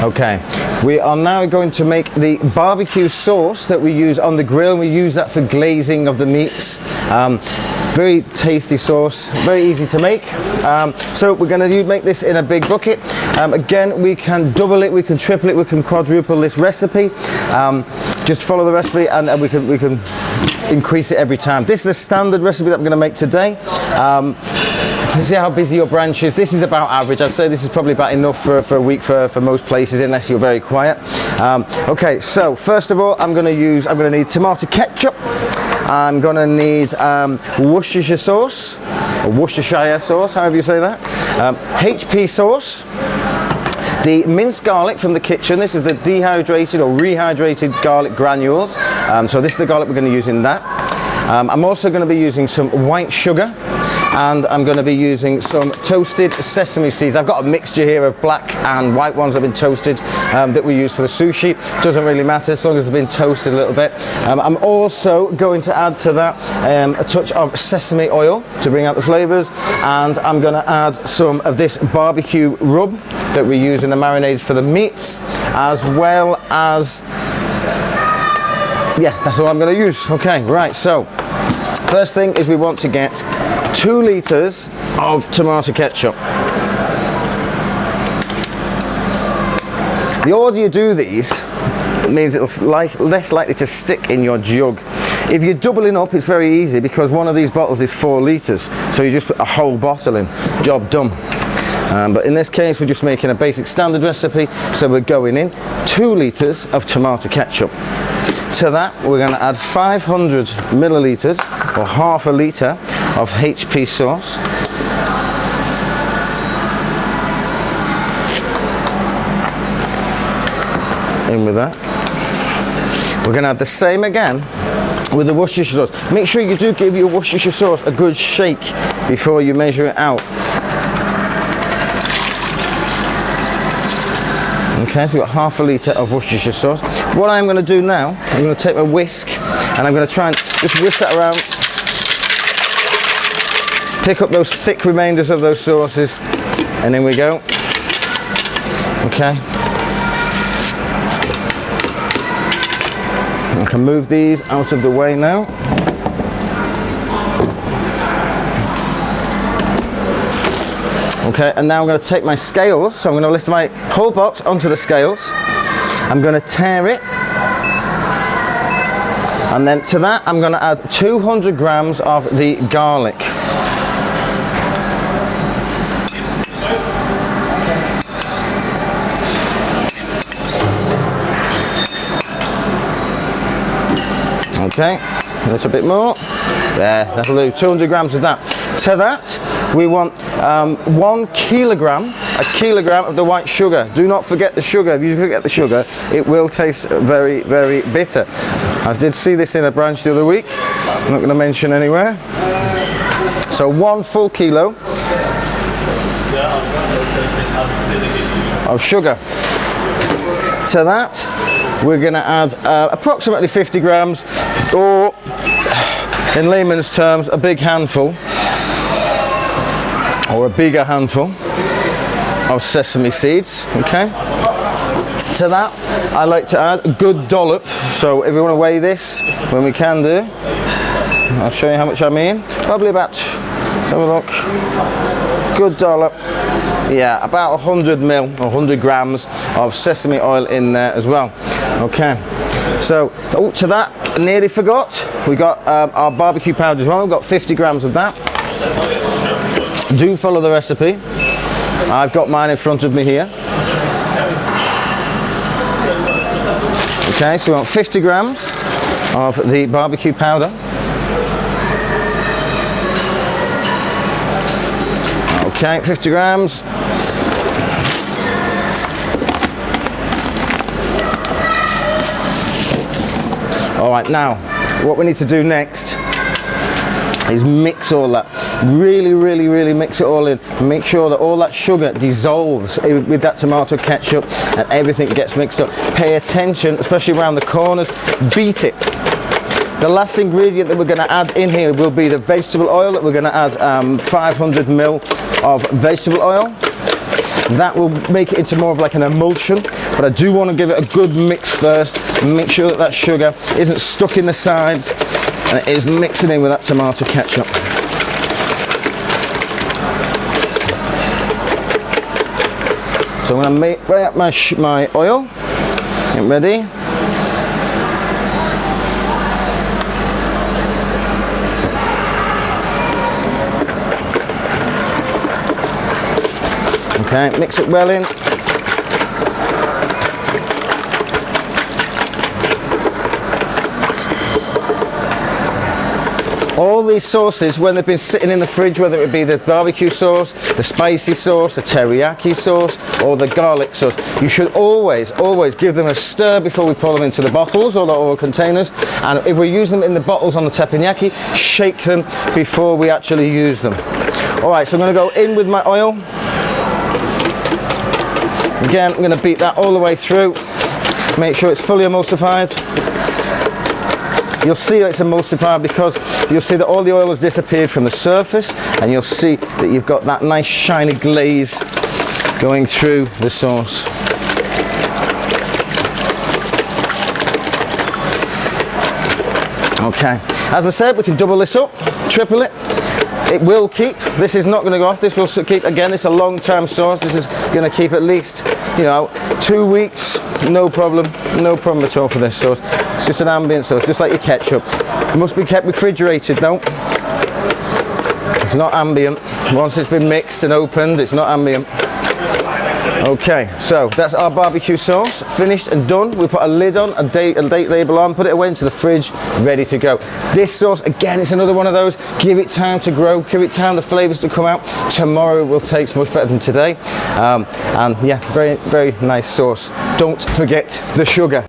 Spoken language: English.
Okay, we are now going to make the barbecue sauce that we use on the grill, and we use that for glazing of the meats. Very tasty sauce, very easy to make. So we're going to make this in a big bucket. Again, we can double it, we can triple it, we can quadruple this recipe. Just follow the recipe, and we can increase it every time. This is a standard recipe that I'm going to make today. See how busy your branch is. This is about average. I'd say this is probably about enough for a week for most places, unless you're very quiet. Okay, so first of all, I'm going to need tomato ketchup. I'm going to need Worcestershire sauce, or Worcestershire sauce, however you say that. HP sauce. The minced garlic from the kitchen. This is the dehydrated or rehydrated garlic granules. So this is the garlic we're going to use in that. I'm also going to be using some white sugar, and I'm going to be using some toasted sesame seeds. I've got a mixture here of black and white ones that have been toasted that we use for the sushi. Doesn't really matter as long as they've been toasted a little bit. I'm also going to add to that a touch of sesame oil to bring out the flavors, and I'm going to add some of this barbecue rub that we use in the marinades for the meats, as well as, yeah, that's all I'm going to use. Okay, right, so first thing is we want to get 2 litres of tomato ketchup. The order you do these means it's less likely to stick in your jug. If you're doubling up, it's very easy because one of these bottles is 4 litres, so you just put a whole bottle in, job done. But in this case, we're just making a basic standard recipe, so we're going in 2 litres of tomato ketchup. To that, we're going to add 500 millilitres or half a litre of HP sauce. In with that. We're going to add the same again with the Worcestershire sauce. Make sure you do give your Worcestershire sauce a good shake before you measure it out. Okay, so we've got half a litre of Worcestershire sauce. What I'm going to do now, I'm going to take my whisk and I'm going to try and just whisk that around. Pick up those thick remainders of those sauces, and in we go. Okay. I can move these out of the way now. Okay, and now I'm going to take my scales, so I'm going to lift my whole box onto the scales. I'm going to tear it, and then to that I'm going to add 200 grams of the garlic. Okay, a little bit more. There, that'll do, 200 grams of that. To that, we want 1 kilogram, a kilogram of the white sugar. Do not forget the sugar. If you forget the sugar, it will taste very, very bitter. I did see this in a branch the other week. I'm not going to mention anywhere. So 1 full kilo of sugar. To that, we're going to add approximately 50 grams, or in layman's terms, a big handful, or a bigger handful of sesame seeds. Okay. To that, I like to add a good dollop. So if you want to weigh this, when we can do, I'll show you how much I mean. Probably about, let's have a look, good dollop. Yeah, about 100 mil or 100 grams of sesame oil in there as well. Okay, so to that, I nearly forgot, we got our barbecue powder as well. We've got 50 grams of that. Do follow the recipe. I've got mine in front of me here. Okay, so we want 50 grams of the barbecue powder. Okay, 50 grams. All right, now what we need to do next is mix all that. Really, really, really mix it all in. Make sure that all that sugar dissolves with that tomato ketchup and everything gets mixed up. Pay attention, especially around the corners. Beat it. The last ingredient that we're going to add in here will be the vegetable oil that we're going to add 500 ml of vegetable oil. That will make it into more of like an emulsion, but I do want to give it a good mix first and make sure that that sugar isn't stuck in the sides and it is mixing in with that tomato ketchup. So I'm going to weigh up my oil. Get ready. Okay, mix it well in. All these sauces, when they've been sitting in the fridge, whether it be the barbecue sauce, the spicy sauce, the teriyaki sauce, or the garlic sauce, you should always give them a stir before we pour them into the bottles or the oil containers. And if we're using them in the bottles on the teppanyaki, shake them before we actually use them. All right, so I'm going to go in with my oil. Again, I'm going to beat that all the way through. Make sure it's fully emulsified. You'll see that it's emulsified because you'll see that all the oil has disappeared from the surface, and you'll see that you've got that nice shiny glaze going through the sauce. Okay, as I said, we can double this up, triple it. It will keep. This is not going to go off. This will keep. Again, this is a long-term sauce. This is going to keep at least, 2 weeks. No problem. No problem at all for this sauce. It's just an ambient sauce, just like your ketchup. It must be kept refrigerated though. It's not ambient. Once it's been mixed and opened, it's not ambient. Okay, so that's our barbecue sauce, finished and done. We put a lid on, a date label on, put it away into the fridge, ready to go. This sauce, again, it's another one of those, give it time to grow, give it time the flavors to come out. Tomorrow will taste much better than today. And yeah, very, very nice sauce. Don't forget the sugar.